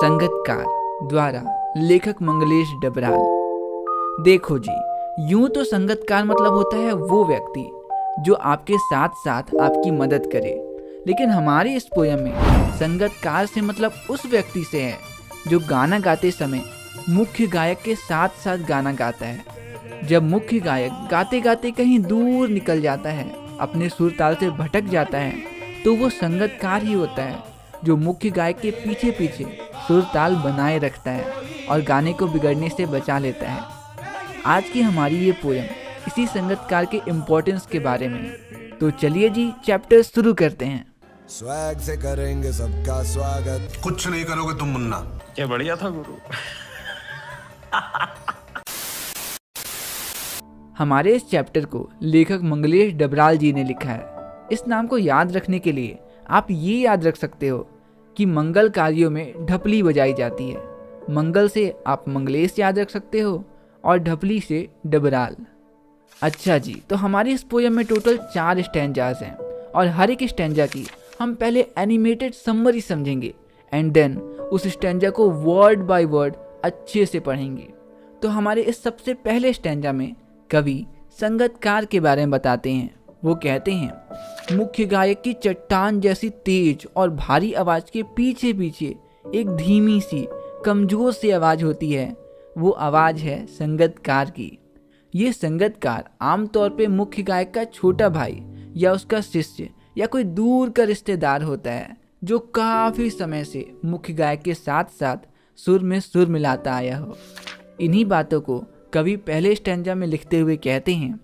संगतकार द्वारा लेखक मंगलेश डबराल। देखो जी, यूं तो संगतकार मतलब होता है वो व्यक्ति जो आपके साथ साथ आपकी मदद करे, लेकिन हमारी इस पोयम में संगतकार से मतलब उस व्यक्ति से है जो गाना गाते समय मुख्य गायक के साथ साथ गाना गाता है। जब मुख्य गायक गाते गाते कहीं दूर निकल जाता है, अपने सुर ताल से भटक जाता है, तो वो संगतकार ही होता है जो मुख्य गायक के पीछे पीछे सुर ताल बनाए रखता है और गाने को बिगड़ने से बचा लेता है। आज की हमारी ये पोयम इसी संगतकार के इम्पोर्टेंस के बारे में। तो चलिए जी, चैप्टर शुरू करते हैं। स्वैग से करेंगे सबका स्वागत। कुछ नहीं करोगे तुम मुन्ना। क्या बढ़िया था गुरु। हमारे इस चैप्टर को लेखक मंगलेश डबराल जी ने लिखा है। इस नाम को याद रखने के लिए आप ये याद रख सकते हो कि मंगल कार्यों में ढपली बजाई जाती है। मंगल से आप मंगलेश याद रख सकते हो और ढपली से डबराल। अच्छा जी, तो हमारी इस पोयम में टोटल 4 स्टैंजाज हैं और हर एक स्टैंजा की हम पहले एनिमेटेड समरी समझेंगे एंड देन उस स्टैंजा को वर्ड बाय वर्ड अच्छे से पढ़ेंगे। तो हमारे इस सबसे पहले स्टैंजा में कवि संगतकार के बारे में बताते हैं। वो कहते हैं, मुख्य गायक की चट्टान जैसी तेज और भारी आवाज के पीछे पीछे एक धीमी सी कमजोर सी आवाज होती है। वो आवाज है संगतकार की। ये संगतकार आमतौर पे मुख्य गायक का छोटा भाई या उसका शिष्य या कोई दूर का रिश्तेदार होता है जो काफी समय से मुख्य गायक के साथ साथ सुर में सुर मिलाता आया हो। इन्हीं बातों को कवि पहले स्टैंजा में लिखते हुए कहते हैं,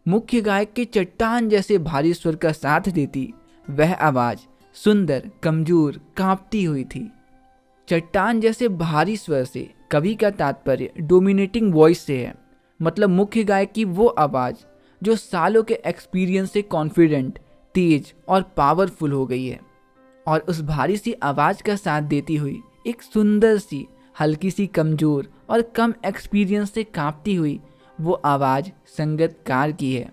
मुख्य गायक के चट्टान जैसे भारी स्वर का साथ देती वह आवाज सुंदर, कमजोर, कांपती हुई थी। चट्टान जैसे भारी स्वर से कवि का तात्पर्य डोमिनेटिंग वॉइस से है, मतलब मुख्य गायक की वो आवाज जो सालों के एक्सपीरियंस से कॉन्फिडेंट, तेज और पावरफुल हो गई है। और उस भारी सी आवाज का साथ देती हुई एक सुंदर सी, हल्की सी, कमजोर और कम एक्सपीरियंस से कांपती हुई वो आवाज संगतकार की है।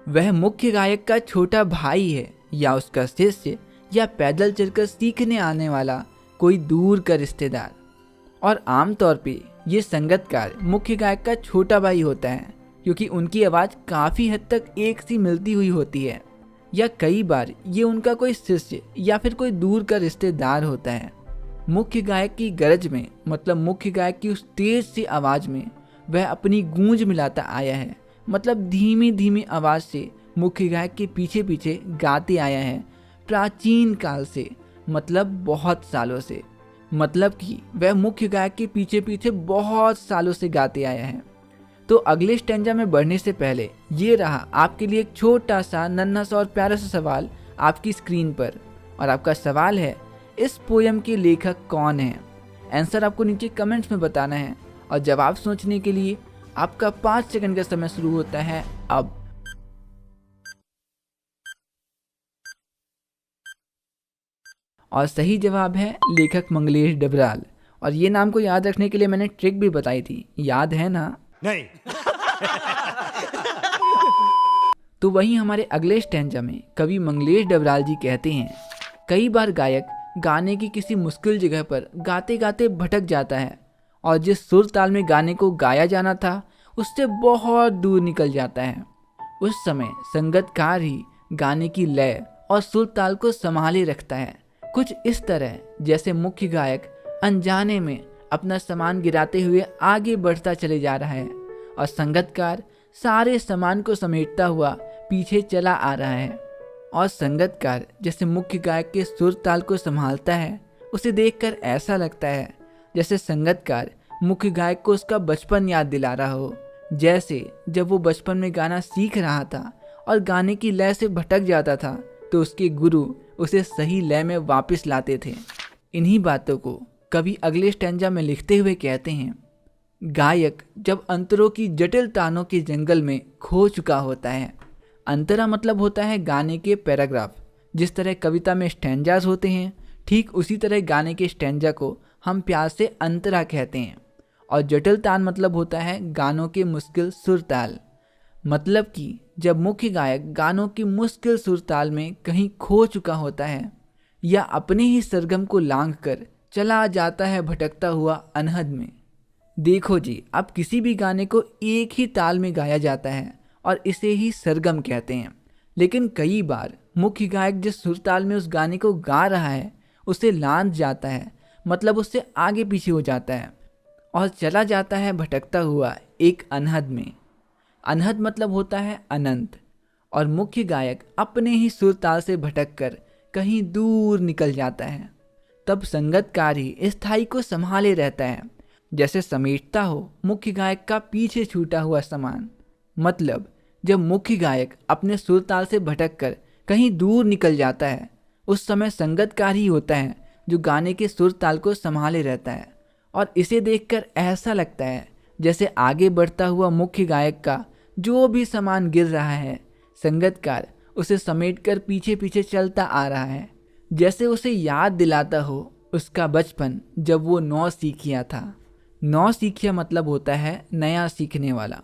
वह मुख्य गायक का छोटा भाई है या उसका शिष्य या पैदल चलकर सीखने आने वाला कोई दूर का रिश्तेदार। और आमतौर पे ये संगतकार मुख्य गायक का छोटा भाई होता है क्योंकि उनकी आवाज़ काफ़ी हद तक एक सी मिलती हुई होती है, या कई बार ये उनका कोई शिष्य या फिर कोई दूर का रिश्तेदार होता है। मुख्य गायक की गरज में मतलब मुख्य गायक की उस तेज सी आवाज़ में वह अपनी गूंज मिलाता आया है, मतलब धीमी धीमी आवाज़ से मुख्य गायक के पीछे पीछे गाते आया है प्राचीन काल से, मतलब बहुत सालों से। मतलब कि वह मुख्य गायक के पीछे पीछे बहुत सालों से गाते आया है। तो अगले स्टैंजा में बढ़ने से पहले ये रहा आपके लिए एक छोटा सा नन्हा सा और प्यारा सा सवाल आपकी स्क्रीन पर। और आपका सवाल है, इस पोयम के लेखक कौन है? आंसर आपको नीचे कमेंट्स में बताना है और जवाब सोचने के लिए आपका 5 सेकंड का समय शुरू होता है अब। और सही जवाब है लेखक मंगलेश डबराल। और ये नाम को याद रखने के लिए मैंने ट्रिक भी बताई थी, याद है ना? नहीं। तो वहीं हमारे अगले स्टैंजा में कवि मंगलेश डबराल जी कहते हैं, कई बार गायक गाने की किसी मुश्किल जगह पर गाते गाते भटक जाता है और जिस सुर ताल में गाने को गाया जाना था उससे बहुत दूर निकल जाता है। उस समय संगतकार ही गाने की लय और सुर ताल को संभाले रखता है, कुछ इस तरह जैसे मुख्य गायक अनजाने में अपना सामान गिराते हुए आगे बढ़ता चले जा रहा है और संगतकार सारे सामान को समेटता हुआ पीछे चला आ रहा है। और संगतकार जैसे मुख्य गायक के सुर ताल को संभालता है, उसे देखकर ऐसा लगता है जैसे संगतकार मुख्य गायक को उसका बचपन याद दिला रहा हो, जैसे जब वो बचपन में गाना सीख रहा था और गाने की लय से भटक जाता था तो उसके गुरु उसे सही लय में वापस लाते थे। इन्हीं बातों को कवि अगले स्टैंजा में लिखते हुए कहते हैं, गायक जब अंतरों की जटिल तानों के जंगल में खो चुका होता है। अंतरा मतलब होता है गाने के पैराग्राफ। जिस तरह कविता में स्टैंजाज होते हैं, ठीक उसी तरह गाने के स्टैंजा को हम प्यार से अंतरा कहते हैं। और जटिल तान मतलब होता है गानों के मुश्किल सुर ताल। मतलब कि जब मुख्य गायक गानों की मुश्किल सुर ताल में कहीं खो चुका होता है या अपने ही सरगम को लांघकर चला जाता है भटकता हुआ अनहद में। देखो जी, अब किसी भी गाने को एक ही ताल में गाया जाता है और इसे ही सरगम कहते हैं। लेकिन कई बार मुख्य गायक जिस सुर ताल में उस गाने को गा रहा है उसे लांघ जाता है, मतलब उससे आगे पीछे हो जाता है और चला जाता है भटकता हुआ एक अनहद में। अनहद मतलब होता है अनंत, और मुख्य गायक अपने ही सुर ताल से भटक कर कहीं दूर निकल जाता है। तब संगतकार ही स्थाई को संभाले रहता है, जैसे समेटता हो मुख्य गायक का पीछे छूटा हुआ सामान। मतलब जब मुख्य गायक अपने सुर ताल से भटक कर कहीं दूर निकल जाता है, उस समय संगतकार ही होता है जो गाने के सुर ताल को संभाले रहता है। और इसे देखकर ऐसा लगता है जैसे आगे बढ़ता हुआ मुख्य गायक का जो भी सामान गिर रहा है, संगतकार उसे समेटकर पीछे पीछे चलता आ रहा है, जैसे उसे याद दिलाता हो उसका बचपन जब वो नौ सीखिया था। नौ सीखिया मतलब होता है नया सीखने वाला।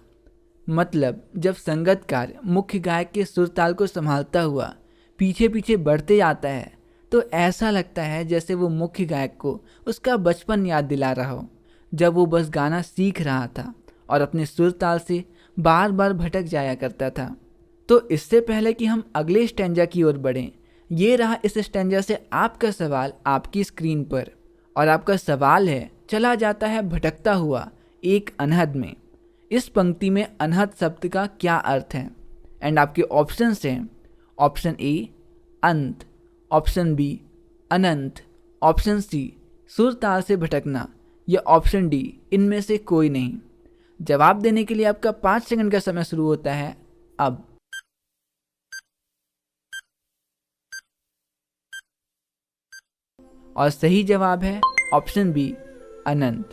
मतलब जब संगतकार मुख्य गायक के सुर ताल को संभालता हुआ पीछे पीछे बढ़ते जाता है तो ऐसा लगता है जैसे वो मुख्य गायक को उसका बचपन याद दिला रहा हो, जब वो बस गाना सीख रहा था और अपने सुर ताल से बार बार भटक जाया करता था। तो इससे पहले कि हम अगले स्टैंजा की ओर बढ़ें, ये रहा इस स्टैंजा से आपका सवाल आपकी स्क्रीन पर। और आपका सवाल है, चला जाता है भटकता हुआ एक अनहद में। इस पंक्ति में अनहद शब्द का क्या अर्थ है? एंड आपके ऑप्शंस हैं ऑप्शन ए अंत, ऑप्शन बी अनंत, ऑप्शन सी सुर ताल से भटकना, या ऑप्शन डी इनमें से कोई नहीं। जवाब देने के लिए आपका 5 सेकंड का समय शुरू होता है अब। और सही जवाब है ऑप्शन बी अनंत।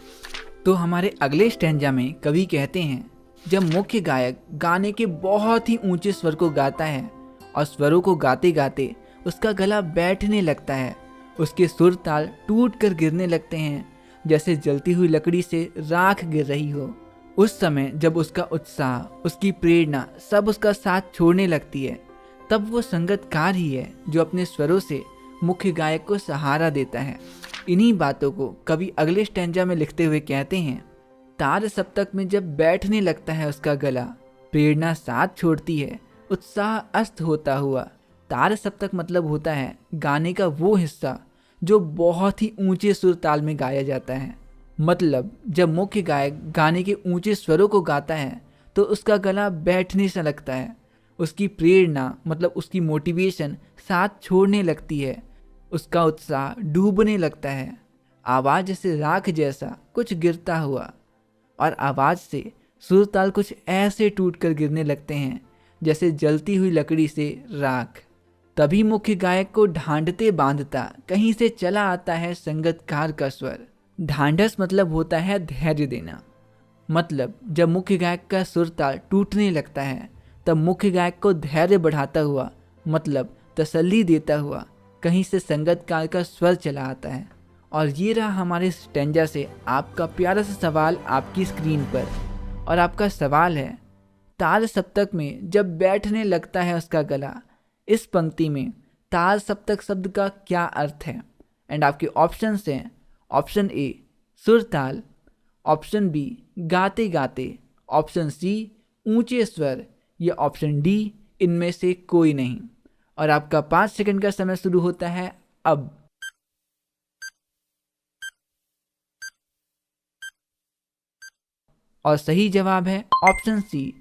तो हमारे अगले स्टैंजा में कवि कहते हैं, जब मुख्य गायक गाने के बहुत ही ऊंचे स्वर को गाता है और स्वरों को गाते गाते उसका गला बैठने लगता है, उसके सुर ताल टूट कर गिरने लगते हैं जैसे जलती हुई लकड़ी से राख गिर रही हो। उस समय जब उसका उत्साह, उसकी प्रेरणा सब उसका साथ छोड़ने लगती है, तब वो संगतकार ही है जो अपने स्वरों से मुख्य गायक को सहारा देता है। इन्हीं बातों को कवि अगले स्टैंजा में लिखते हुए कहते हैं, तार सप्तक में जब बैठने लगता है उसका गला, प्रेरणा साथ छोड़ती है, उत्साह अस्त होता हुआ। तार सप्तक मतलब होता है गाने का वो हिस्सा जो बहुत ही ऊंचे सुर ताल में गाया जाता है। मतलब जब मुख्य गायक गाने के ऊंचे स्वरों को गाता है तो उसका गला बैठने सा लगता है, उसकी प्रेरणा मतलब उसकी मोटिवेशन साथ छोड़ने लगती है, उसका उत्साह डूबने लगता है। आवाज़ जैसे राख जैसा कुछ गिरता हुआ, और आवाज़ से सुर ताल कुछ ऐसे टूट कर गिरने लगते हैं जैसे जलती हुई लकड़ी से राख। तभी मुख्य गायक को ढांढते बांधता कहीं से चला आता है संगतकार का स्वर। ढांढस मतलब होता है धैर्य देना। मतलब जब मुख्य गायक का सुर ताल टूटने लगता है तब मुख्य गायक को धैर्य बढ़ाता हुआ, मतलब तसल्ली देता हुआ कहीं से संगतकार का स्वर चला आता है। और ये रहा हमारे स्टैंजा से आपका प्यारा सा सवाल आपकी स्क्रीन पर। और आपका सवाल है, ताल सप्तक में जब बैठने लगता है उसका गला, इस पंक्ति में ताल सप्तक शब्द का क्या अर्थ है? एंड आपके ऑप्शन हैं ऑप्शन ए सुर ताल, ऑप्शन बी गाते गाते, ऑप्शन सी ऊंचे स्वर, या ऑप्शन डी इनमें से कोई नहीं। और आपका 5 सेकंड का समय शुरू होता है अब। और सही जवाब है ऑप्शन सी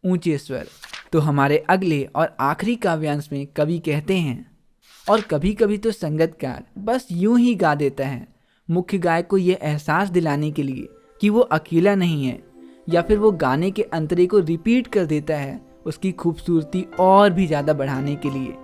ऊंचे स्वर। तो हमारे अगले और आखिरी काव्यांश में कवि कहते हैं, और कभी कभी तो संगतकार बस यूं ही गा देता है मुख्य गायक को यह एहसास दिलाने के लिए कि वो अकेला नहीं है, या फिर वो गाने के अंतरे को रिपीट कर देता है उसकी खूबसूरती और भी ज़्यादा बढ़ाने के लिए।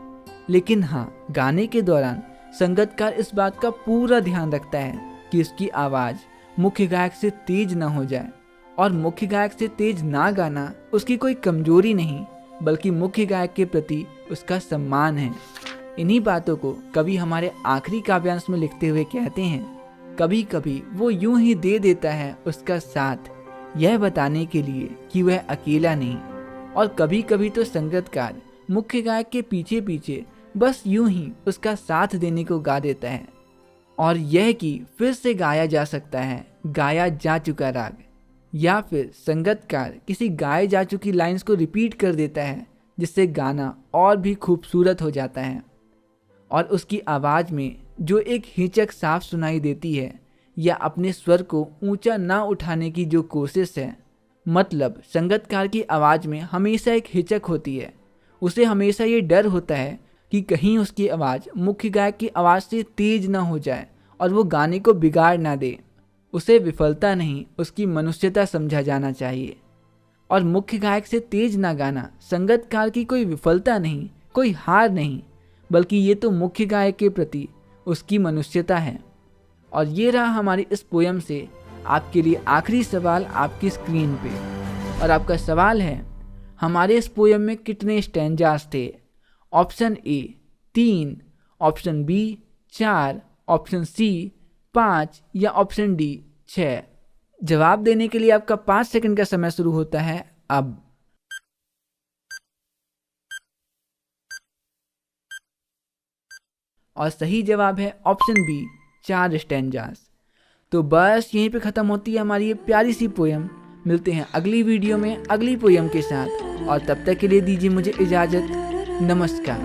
लेकिन हाँ, गाने के दौरान संगतकार इस बात का पूरा ध्यान रखता है कि उसकी आवाज़ मुख्य गायक से तेज ना हो जाए। और मुख्य गायक से तेज ना गाना उसकी कोई कमजोरी नहीं, बल्कि मुख्य गायक के प्रति उसका सम्मान है। इन्हीं बातों को कवि हमारे आखिरी काव्यांश में लिखते हुए कहते हैं, कभी कभी वो यूं ही दे देता है उसका साथ, यह बताने के लिए कि वह अकेला नहीं। और कभी कभी तो संगतकार मुख्य गायक के पीछे पीछे बस यूं ही उसका साथ देने को गा देता है। और यह कि फिर से गाया जा सकता है गाया जा चुका राग, या फिर संगीतकार किसी गाए जा चुकी लाइंस को रिपीट कर देता है जिससे गाना और भी खूबसूरत हो जाता है। और उसकी आवाज़ में जो एक हिचक साफ सुनाई देती है या अपने स्वर को ऊंचा ना उठाने की जो कोशिश है, मतलब संगीतकार की आवाज़ में हमेशा एक हिचक होती है। उसे हमेशा ये डर होता है कि कहीं उसकी आवाज़ मुख्य गायक की आवाज़ से तेज ना हो जाए और वो गाने को बिगाड़ ना दे। उसे विफलता नहीं, उसकी मनुष्यता समझा जाना चाहिए। और मुख्य गायक से तेज ना गाना संगीतकार की कोई विफलता नहीं, कोई हार नहीं, बल्कि ये तो मुख्य गायक के प्रति उसकी मनुष्यता है। और ये रहा हमारी इस पोयम से आपके लिए आखिरी सवाल आपकी स्क्रीन पे। और आपका सवाल है, हमारे इस पोयम में कितने स्टैंजास थे? Option A 3, option B 4, option C 5 या ऑप्शन डी 6। जवाब देने के लिए आपका 5 सेकंड का समय शुरू होता है अब। और सही जवाब है ऑप्शन बी 4 स्टैंजास। तो बस यहीं पे ख़त्म होती है हमारी ये प्यारी सी पोयम। मिलते हैं अगली वीडियो में अगली पोयम के साथ, और तब तक के लिए दीजिए मुझे इजाज़त। नमस्कार।